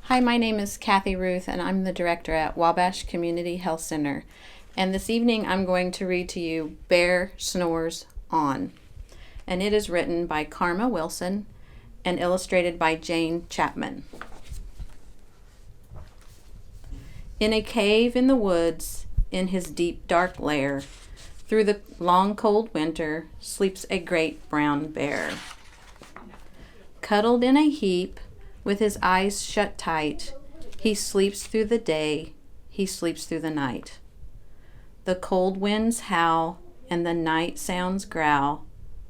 Hi, my name is Cathy Ruth, and I'm the director at Wabash Community Health Center. And this evening I'm going to read to you Bear Snores On. And it is written by Karma Wilson and illustrated by Jane Chapman. In a cave in the woods, in his deep dark lair, through the long cold winter, sleeps a great brown bear. Cuddled in a heap, with his eyes shut tight, he sleeps through the day, he sleeps through the night. The cold winds howl, and the night sounds growl,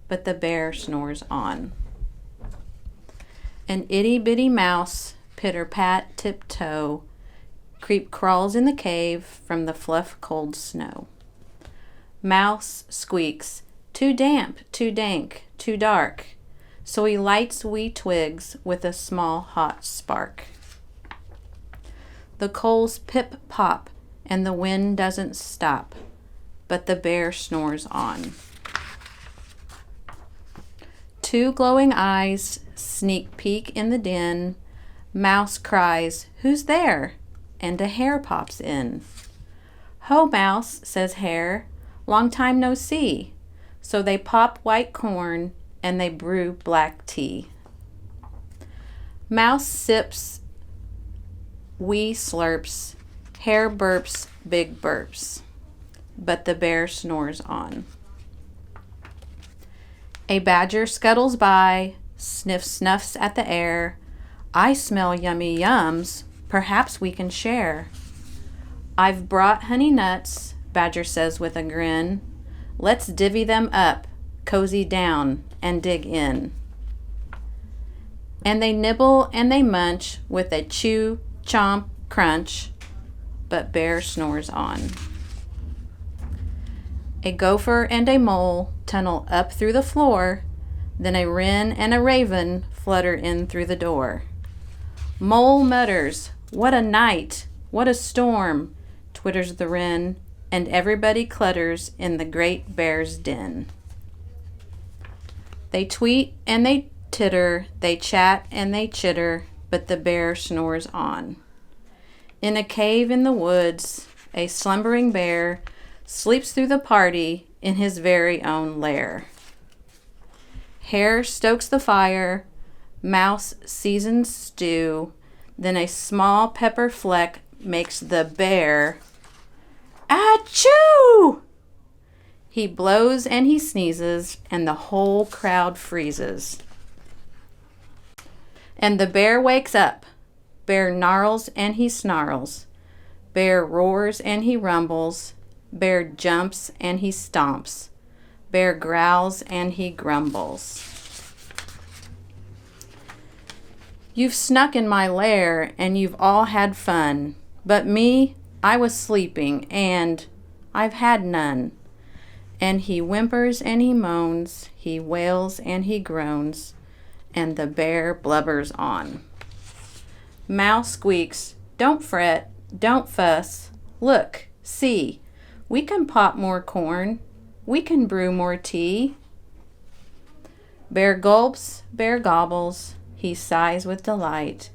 but the bear snores on. An itty-bitty mouse, pitter-pat, tiptoe, crawls in the cave from the fluff cold snow. Mouse squeaks, too damp, too dank, too dark, so he lights wee twigs with a small hot spark. The coals pip-pop, and the wind doesn't stop, but the bear snores on. Two glowing eyes sneak peek in the den. Mouse cries, "Who's there?" and a hare pops in. "Ho, Mouse," says Hare, "long time no see." So they pop white corn and they brew black tea. Mouse sips, wee slurps, Hare burps, big burps, but the bear snores on. A badger scuttles by, snuffs at the air. "I smell yummy yums, perhaps we can share." "I've brought honey nuts," Badger says with a grin. "Let's divvy them up, cozy down, and dig in." And they nibble and they munch with a chew, chomp, crunch, but bear snores on. A gopher and a mole tunnel up through the floor, then a wren and a raven flutter in through the door. Mole mutters, "What a night, what a storm," twitters the wren, and everybody clutters in the great bear's den. They tweet and they titter, they chat and they chitter, but the bear snores on. In a cave in the woods, a slumbering bear sleeps through the party in his very own lair. Hare stokes the fire, Mouse seasons stew, then a small pepper fleck makes the bear achoo! He blows and he sneezes, and the whole crowd freezes. And the bear wakes up. Bear gnarls and he snarls. Bear roars and he rumbles. Bear jumps and he stomps. Bear growls and he grumbles. You've snuck in my lair and you've all had fun, but me, I was sleeping and I've had none. And he whimpers and he moans, he wails and he groans, and the bear blubbers on. Mouse squeaks, "Don't fret, don't fuss, look, see, we can pop more corn, we can brew more tea." Bear gulps, bear gobbles, he sighs with delight,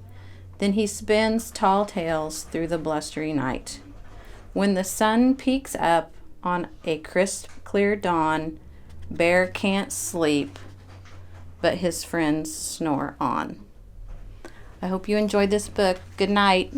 then he spins tall tales through the blustery night. When the sun peeks up on a crisp, clear dawn, Bear can't sleep, but his friends snore on. I hope you enjoyed this book. Good night.